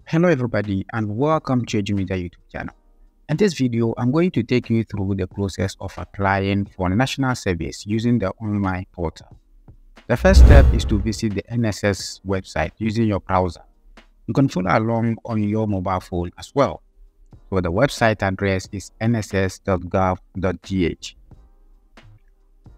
Hello everybody and welcome to EduMedia YouTube channel. In this video, I'm going to take you through the process of applying for national service using the online portal. The first step is to visit the NSS website using your browser. You can follow along on your mobile phone as well. So the website address is nss.gov.gh.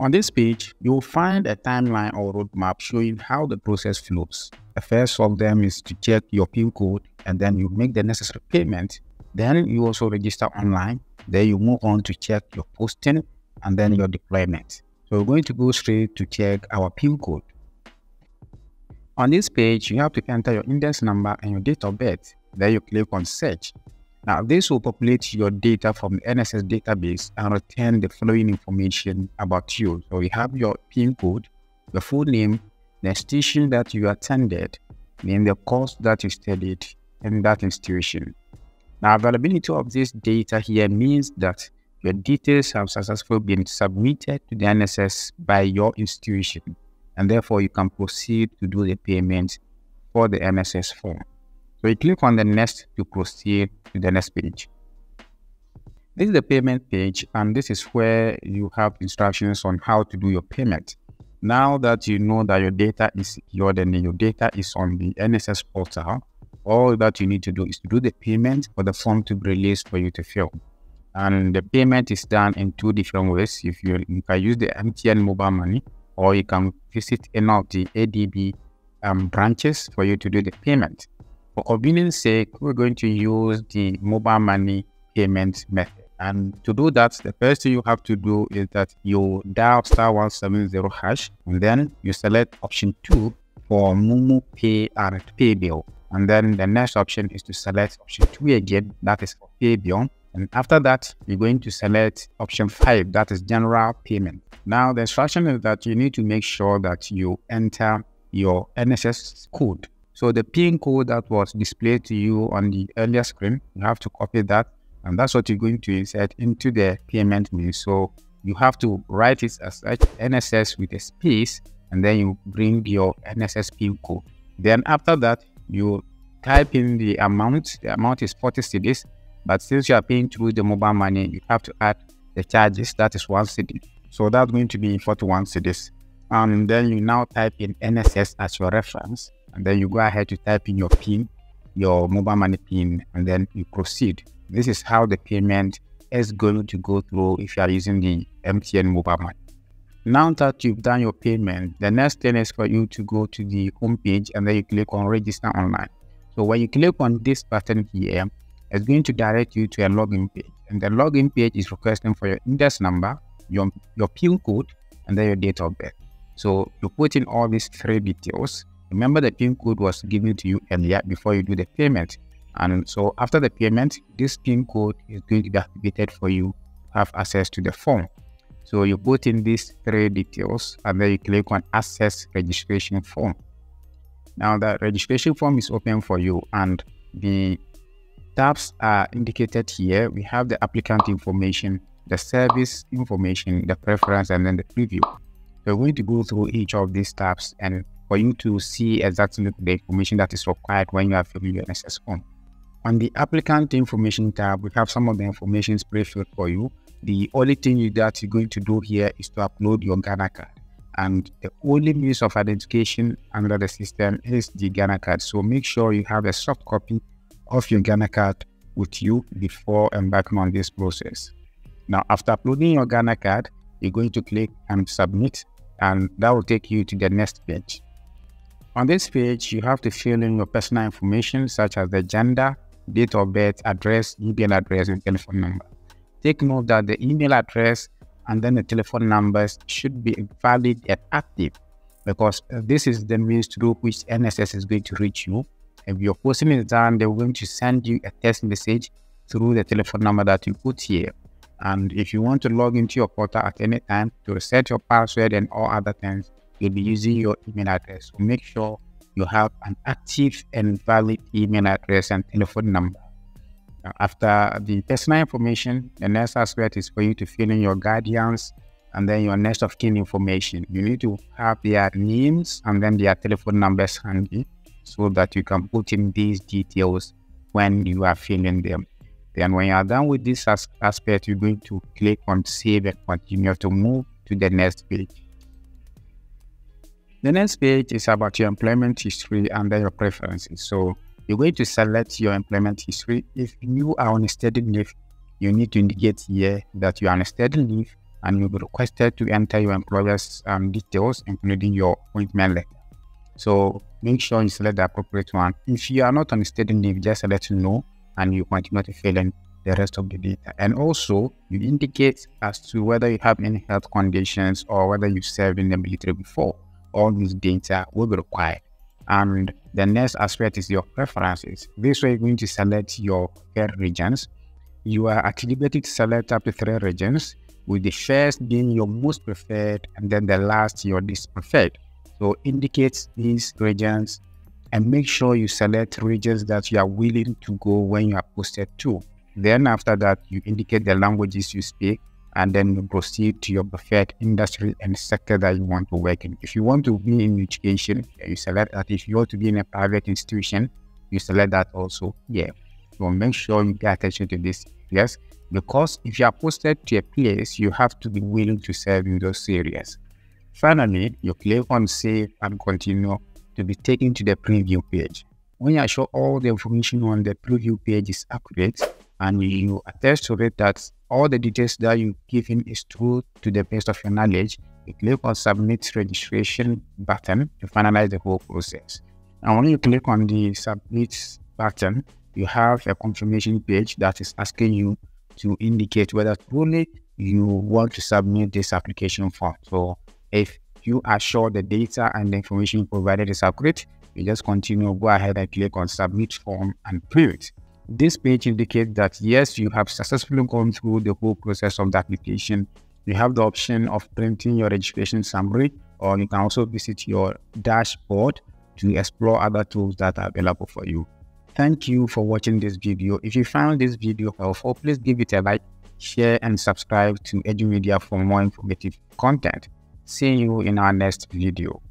On this page, you'll find a timeline or roadmap showing how the process flows. The first of them is to check your PIN code, and then you make the necessary payment. Then you also register online. Then you move on to check your posting and then your deployment. So we're going to go straight to check our PIN code. On this page, you have to enter your index number and your date of birth. Then you click on search. Now, this will populate your data from the NSS database and return the following information about you. So you have your PIN code, your full name, the institution that you attended, then the course that you studied in that institution. Now, availability of this data here means that your details have successfully been submitted to the NSS by your institution, and therefore you can proceed to do the payment for the NSS form. So you click on the next to proceed to the next page. This is the payment page, and this is where you have instructions on how to do your payment. Now that you know that your data is secured and your data is on the NSS portal, all that you need to do is to do the payment for the form to be released for you to fill. And the payment is done in two different ways. You can use the MTN mobile money, or you can visit any of the ADB branches for you to do the payment. For convenience sake, we're going to use the mobile money payment method. And to do that, the first thing you have to do is that you dial *170# and then you select option 2 for Momo Pay and Pay Bill. And then the next option is to select option 2 again, that is for Pay Bill. And after that, you're going to select option 5, that is General Payment. Now, the instruction is that you need to make sure that you enter your NSS code. So the PIN code that was displayed to you on the earlier screen, you have to copy that, and that's what you're going to insert into the payment menu. So you have to write it as such, NSS with a space, and then you bring your NSS PIN code. Then after that, you type in the amount. The amount is 40 cedis, but since you are paying through the mobile money, you have to add the charges, that is 1 cedi. So that's going to be 41 cedis. And then you now type in NSS as your reference. And then you go ahead to type in your PIN, your mobile money PIN, and then you proceed. This is how the payment is going to go through if you are using the MTN mobile money. Now that you've done your payment, the next thing is for you to go to the home page and then you click on register online. So when you click on this button here, it's going to direct you to a login page. And the login page is requesting for your index number, your PIN code, and then your date of birth. So you put in all these 3 details. Remember, the PIN code was given to you earlier before you do the payment. And so after the payment, this PIN code is going to be activated for you to have access to the form. So you put in these 3 details and then you click on access registration form. Now the registration form is open for you and the tabs are indicated here. We have the applicant information, the service information, the preference, and then the preview. So we're going to go through each of these tabs and for you to see exactly the information that is required when you are filling your NSS form. On the applicant information tab, we have some of the information pre-filled for you. The only thing that you're going to do here is to upload your Ghana card. And the only means of identification under the system is the Ghana card. So make sure you have a soft copy of your Ghana card with you before embarking on this process. Now, after uploading your Ghana card, you're going to click and submit, and that will take you to the next page. On this page, you have to fill in your personal information such as the gender, date of birth, address, email address, and telephone number. Take note that the email address and then the telephone numbers should be valid and active because this is the means through which NSS is going to reach you. If your posting is done, they're going to send you a text message through the telephone number that you put here. And if you want to log into your portal at any time to reset your password and all other things, you'll be using your email address. So make sure you have an active and valid email address and telephone number. Now, after the personal information, the next aspect is for you to fill in your guardians and then your next of kin information. You need to have their names and then their telephone numbers handy so that you can put in these details when you are filling them. Then when you are done with this aspect, you're going to click on Save and Continue to move to the next page. The next page is about your employment history under your preferences. So you're going to select your employment history. If you are on a steady leave, you need to indicate here that you are on a steady leave and you'll be requested to enter your employer's details, including your appointment letter. So make sure you select the appropriate one. If you are not on a steady leave, just let you know and you continue to fill in the rest of the data. And also you indicate as to whether you have any health conditions or whether you served in the military before. All these data will be required. And the next aspect is your preferences. This way you're going to select your preferred regions. You are at liberty to select up to 3 regions, with the first being your most preferred and then the last your least preferred. So indicate these regions and make sure you select regions that you are willing to go when you are posted to. Then after that, you indicate the languages you speak and then you proceed to your preferred industry and sector that you want to work in. If you want to be in education, you select that. If you want to be in a private institution, you select that also. So make sure you pay attention to this. Yes, because if you are posted to a place, you have to be willing to serve in those areas. Finally, you click on Save and Continue to be taken to the preview page. When you are sure all the information on the preview page is accurate and you attest to it that all the details that you give in is true to the best of your knowledge, you click on Submit Registration button to finalize the whole process. And when you click on the Submit button, you have a confirmation page that is asking you to indicate whether truly you want to submit this application form. So if you are sure the data and the information provided is accurate, you just continue, go ahead and click on Submit Form and print. This page indicates that yes, you have successfully gone through the whole process of the application. You have the option of printing your registration summary, or you can also visit your dashboard to explore other tools that are available for you. Thank you for watching this video. If you found this video helpful, please give it a like, share, and subscribe to EduMedia for more informative content. See you in our next video.